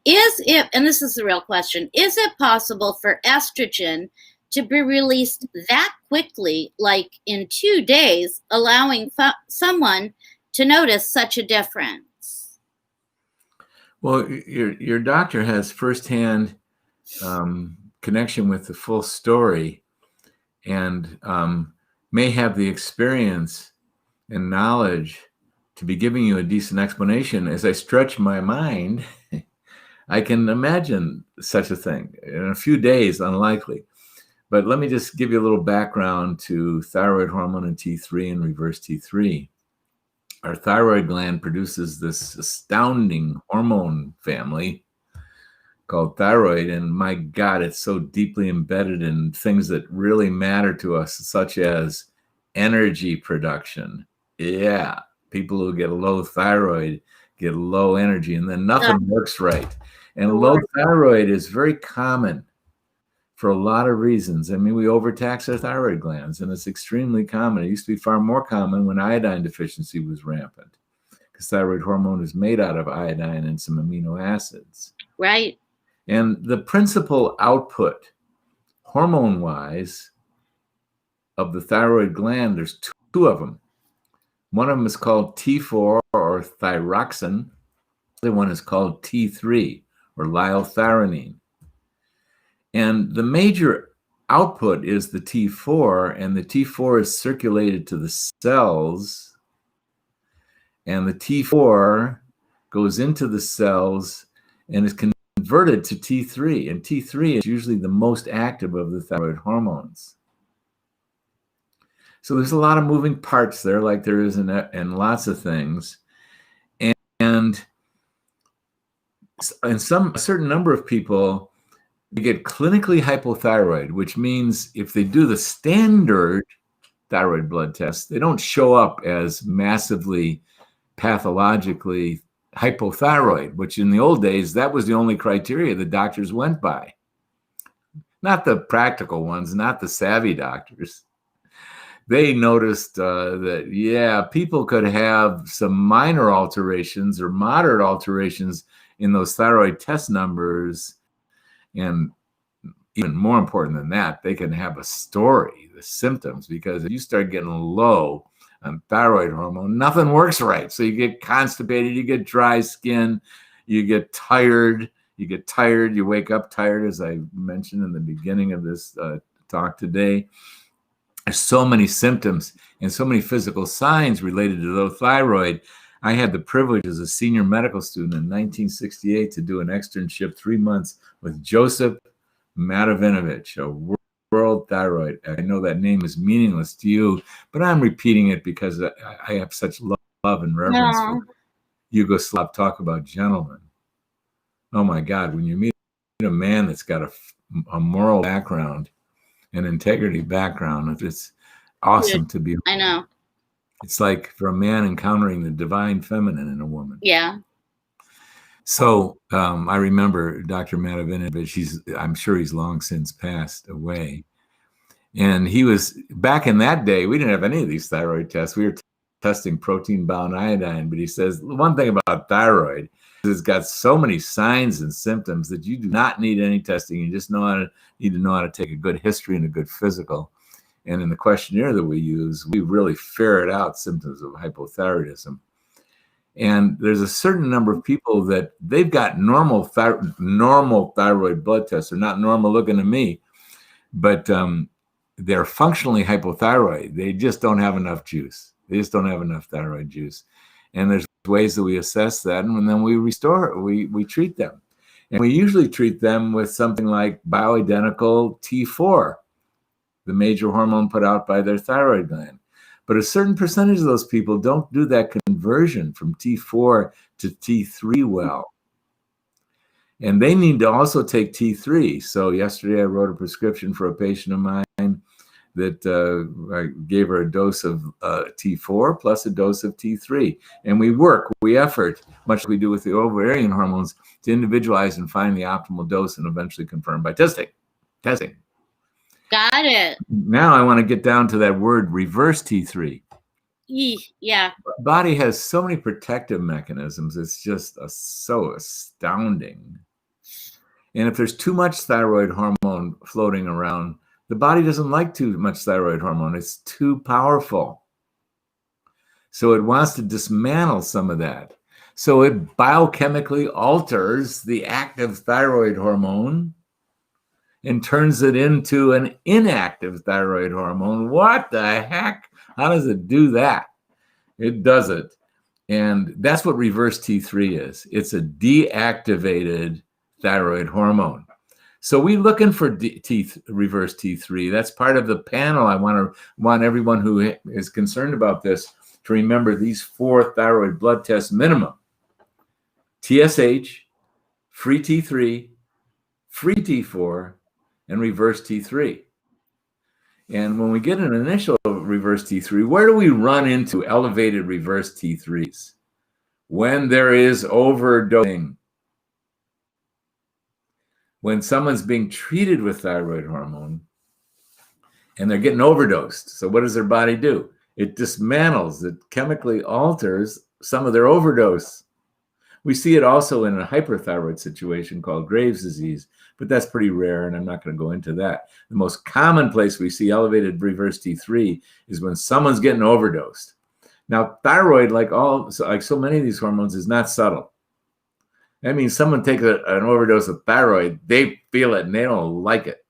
And this is the real question, is it possible for estrogen to be released that quickly, like in 2 days, allowing someone to notice such a difference? Well, your doctor has firsthand connection with the full story, and may have the experience and knowledge to be giving you a decent explanation. As I stretch my mind, I can imagine such a thing. In a few days, unlikely. But let me just give you a little background to thyroid hormone and T3 and reverse T3. Our thyroid gland produces this astounding hormone family called thyroid. And my God, it's so deeply embedded in things that really matter to us, such as energy production. Yeah, people who get low thyroid get low energy, and then nothing works right. And low thyroid is very common for a lot of reasons. I mean, we overtax our thyroid glands, and it's extremely common. It used to be far more common when iodine deficiency was rampant, because thyroid hormone is made out of iodine and some amino acids. Right. And the principal output, hormone-wise, of the thyroid gland, there's two of them. One of them is called T4 or thyroxine. The other one is called T3 or liothyronine. And the major output is the T4, and the T4 is circulated to the cells, and the T4 goes into the cells and is converted to T3, and T3 is usually the most active of the thyroid hormones. So there's a lot of moving parts there, like there is in lots of things. And a certain number of people, they get clinically hypothyroid, which means if they do the standard thyroid blood test, they don't show up as massively pathologically hypothyroid, which in the old days, that was the only criteria the doctors went by. Not the practical ones, not the savvy doctors. They noticed that, yeah, people could have some minor alterations or moderate alterations in those thyroid test numbers. And even more important than that, they can have a story, the symptoms, because if you start getting low on thyroid hormone, nothing works right. So you get constipated, you get dry skin, you get tired, you wake up tired, as I mentioned in the beginning of this talk today. There's so many symptoms and so many physical signs related to low thyroid. I had the privilege as a senior medical student in 1968 to do an externship 3 months with Joseph Matavinovich, a world thyroid. I know that name is meaningless to you, but I'm repeating it because I have such love and reverence for Yugoslav talk about gentlemen. Oh my God, when you meet a man that's got a moral background, an integrity background, it's awesome to be. I know. It's like for a man encountering the divine feminine in a woman. Yeah. So I remember Dr. Matavinovich, I'm sure he's long since passed away. And he was, back in that day, we didn't have any of these thyroid tests. We were testing protein-bound iodine. But he says, one thing about thyroid is it's got so many signs and symptoms that you do not need any testing. You just need to know how to take a good history and a good physical. And in the questionnaire that we use, we really ferret out symptoms of hypothyroidism. And there's a certain number of people that they've got normal thyroid blood tests. They're not normal looking to me, but they're functionally hypothyroid. They just don't have enough juice. They just don't have enough thyroid juice. And there's ways that we assess that, and then we restore, we treat them. And we usually treat them with something like bioidentical T4, the major hormone put out by their thyroid gland. But a certain percentage of those people don't do that conversion from T4 to T3 well. And they need to also take T3. So yesterday I wrote a prescription for a patient of mine that I gave her a dose of T4 plus a dose of T3. And we effort, much like we do with the ovarian hormones, to individualize and find the optimal dose and eventually confirm by testing. Got it. Now I want to get down to that word reverse T3. Yeah. The body has so many protective mechanisms. It's just so astounding. And if there's too much thyroid hormone floating around, the body doesn't like too much thyroid hormone. It's too powerful. So it wants to dismantle some of that. So it biochemically alters the active thyroid hormone and turns it into an inactive thyroid hormone. What the heck? How does it do that? It does it. And that's what reverse T3 is. It's a deactivated thyroid hormone. So we're looking for reverse T3. That's part of the panel. I want everyone who is concerned about this to remember these 4 thyroid blood tests minimum: TSH, free T3, free T4, and reverse T3. And when we get an initial reverse T3, where do we run into elevated reverse T3s? When there is overdosing. When someone's being treated with thyroid hormone and they're getting overdosed. So what does their body do? It dismantles, it chemically alters some of their overdose. We see it also in a hyperthyroid situation called Graves' disease, but that's pretty rare, and I'm not going to go into that. The most common place we see elevated reverse T3 is when someone's getting overdosed. Now, thyroid, like so many of these hormones, is not subtle. That means someone takes an overdose of thyroid, they feel it and they don't like it.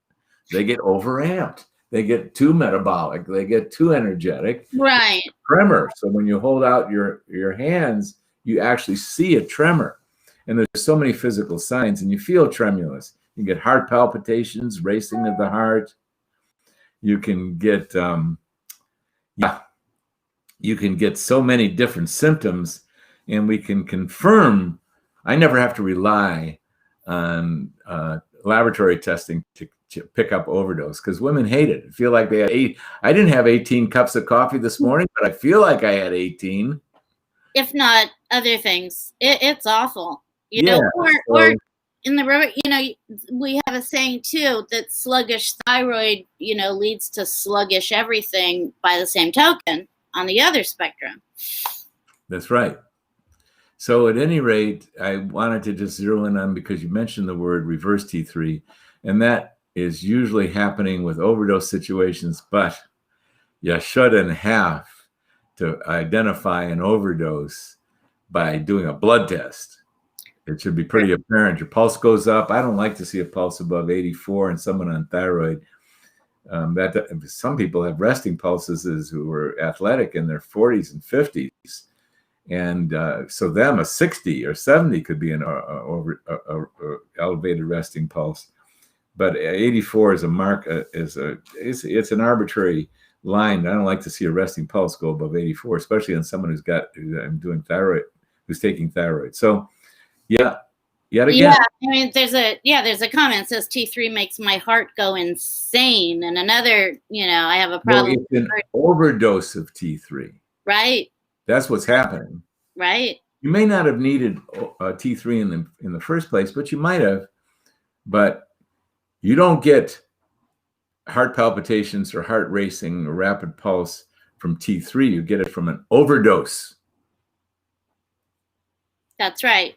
They get overamped. They get too metabolic. They get too energetic. Right. Tremor. So when you hold out your hands, you actually see a tremor. And there's so many physical signs, and you feel tremulous. You get heart palpitations, racing of the heart. You can get, you can get so many different symptoms, and we can confirm. I never have to rely on laboratory testing to pick up overdose, because women hate it. I feel like they had I didn't have 18 cups of coffee this morning, but I feel like I had 18. If not other things, it's awful. You know, or in the, we have a saying too that sluggish thyroid, leads to sluggish everything by the same token on the other spectrum. That's right. So at any rate, I wanted to just zero in on, because you mentioned the word reverse T3, and that is usually happening with overdose situations, but you shouldn't have to identify an overdose by doing a blood test. It should be pretty apparent. Your pulse goes up. I don't like to see a pulse above 84 in someone on thyroid. Some people have resting pulses who are athletic in their 40s and 50s. And so them, a 60 or 70 could be an elevated resting pulse. But 84 is a mark, it's an arbitrary line. I don't like to see a resting pulse go above 84, especially on someone who's doing thyroid, who's taking thyroid. So yet again. Yeah, I mean, there's a comment that says T3 makes my heart go insane. And another, I have a problem. Well, it's an overdose of T3. Right. That's what's happening. Right. You may not have needed T3 in the first place, but you might have. But you don't get heart palpitations or heart racing or rapid pulse from T3. You get it from an overdose. That's right.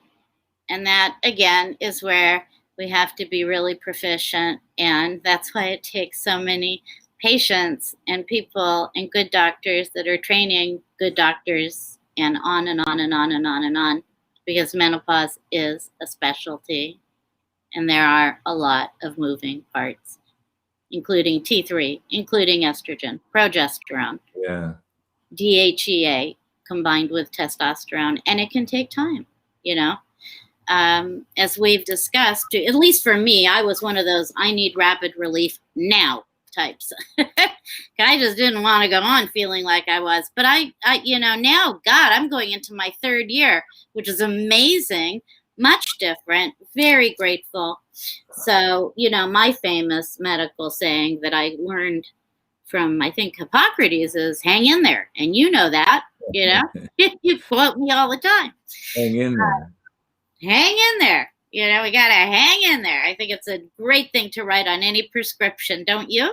And that, again, is where we have to be really proficient. And that's why it takes so many patients and people and good doctors that are training good doctors, and on and on and on and on and on, because menopause is a specialty. And there are a lot of moving parts, including T3, including estrogen, progesterone, DHEA combined with testosterone. And it can take time, As we've discussed, at least for me, I was one of those I need rapid relief now types. I just didn't want to go on feeling like I was. But I now, God, I'm going into my 3rd year, which is amazing, much different, very grateful. So, my famous medical saying that I learned from, I think, Hippocrates is hang in there. And you know that, you quote me all the time. Hang in there. Hang in there. We got to hang in there. I think it's a great thing to write on any prescription, don't you?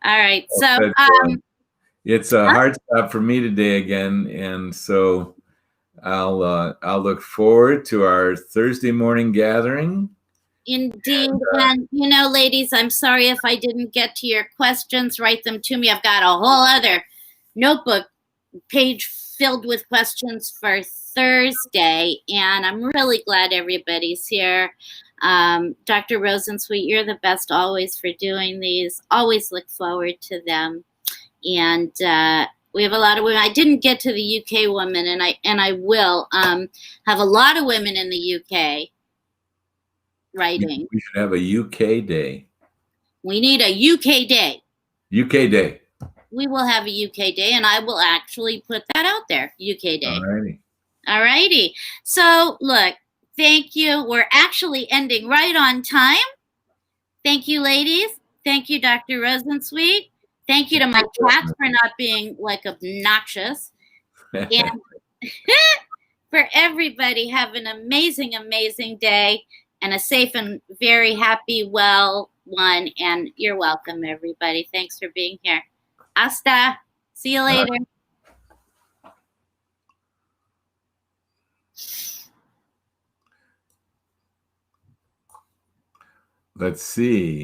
All right. So it's a hard stop for me today again. And so I'll look forward to our Thursday morning gathering. Indeed. And, ladies, I'm sorry if I didn't get to your questions. Write them to me. I've got a whole other notebook page filled with questions for Thursday, and I'm really glad everybody's here. Dr. Rosensweet, you're the best always for doing these. Always look forward to them. And We have a lot of women. I didn't get to the UK women, and I will have a lot of women in the UK writing. We should have a UK day. We need a UK day. UK day. We will have a UK day, and I will actually put that out there. UK day. All righty. So look, thank you. We're actually ending right on time. Thank you, ladies. Thank you, Dr. Rosensweet. Thank you to my cats for not being like obnoxious. And for everybody, have an amazing, amazing day and a safe and very happy, well one. And you're welcome, everybody. Thanks for being here. Hasta. See you later. Let's see.